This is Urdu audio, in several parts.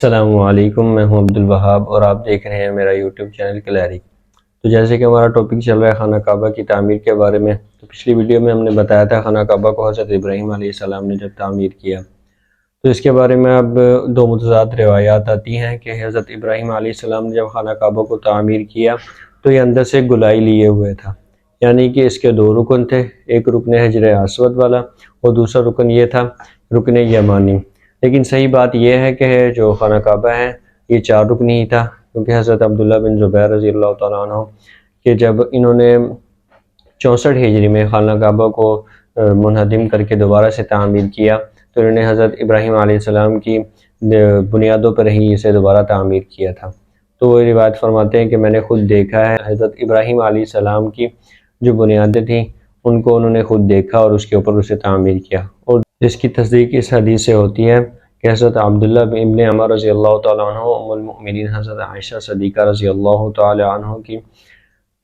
السلام علیکم، میں ہوں عبدالوہاب اور آپ دیکھ رہے ہیں میرا یوٹیوب چینل کلیری۔ تو جیسے کہ ہمارا ٹاپک چل رہا ہے خانہ کعبہ کی تعمیر کے بارے میں، تو پچھلی ویڈیو میں ہم نے بتایا تھا خانہ کعبہ کو حضرت ابراہیم علیہ السلام نے جب تعمیر کیا، تو اس کے بارے میں اب دو متضاد روایات آتی ہیں کہ حضرت ابراہیم علیہ السلام نے جب خانہ کعبہ کو تعمیر کیا تو یہ اندر سے گلائی لیے ہوئے تھا، یعنی کہ اس کے دو رکن تھے، ایک رکن حجر اسود والا اور دوسرا رکن یہ تھا رکن یمانی۔ لیکن صحیح بات یہ ہے کہ جو خانہ کعبہ ہے یہ چار رکنی ہی تھا، کیونکہ حضرت عبداللہ بن زبیر رضی اللہ تعالیٰ عنہ کہ جب انہوں نے 64 ہجری میں خانہ کعبہ کو منہدم کر کے دوبارہ سے تعمیر کیا تو انہوں نے حضرت ابراہیم علیہ السلام کی بنیادوں پر ہی اسے دوبارہ تعمیر کیا تھا۔ تو وہ روایت فرماتے ہیں کہ میں نے خود دیکھا ہے حضرت ابراہیم علیہ السلام کی جو بنیادیں تھیں ان کو انہوں نے خود دیکھا اور اس کے اوپر اسے تعمیر کیا، اور جس کی تصدیق اس حدیث سے ہوتی ہے کہ حضرت عبداللہ ابن عمر رضی اللہ تعالیٰ عنہ ام المؤمنین حضرت عائشہ صدیقہ رضی اللہ تعالیٰ عنہ کی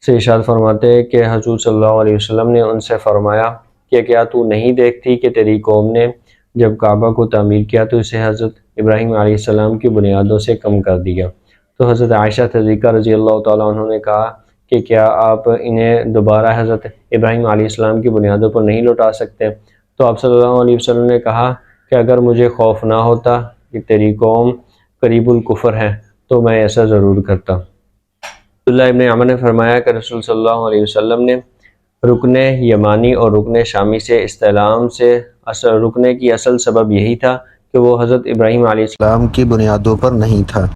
سے ارشاد فرماتے ہیں کہ حضور صلی اللہ علیہ وسلم نے ان سے فرمایا کہ کیا تو نہیں دیکھتی کہ تیری قوم نے جب کعبہ کو تعمیر کیا تو اسے حضرت ابراہیم علیہ السلام کی بنیادوں سے کم کر دیا۔ تو حضرت عائشہ صدیقہ رضی اللہ تعالیٰ عنہ نے کہا کہ کیا آپ انہیں دوبارہ حضرت ابراہیم علیہ السلام کی بنیادوں پر نہیں لوٹا سکتے؟ تو آپ صلی اللہ علیہ وسلم نے کہا کہ اگر مجھے خوف نہ ہوتا کہ تیری قوم قریب الکفر ہے تو میں ایسا ضرور کرتا۔ عبداللہ ابن عمر نے فرمایا کہ رسول صلی اللہ علیہ وسلم نے رکن یمانی اور رکن شامی سے استعلام سے رکنے کی اصل سبب یہی تھا کہ وہ حضرت ابراہیم علیہ السلام کی بنیادوں پر نہیں تھا۔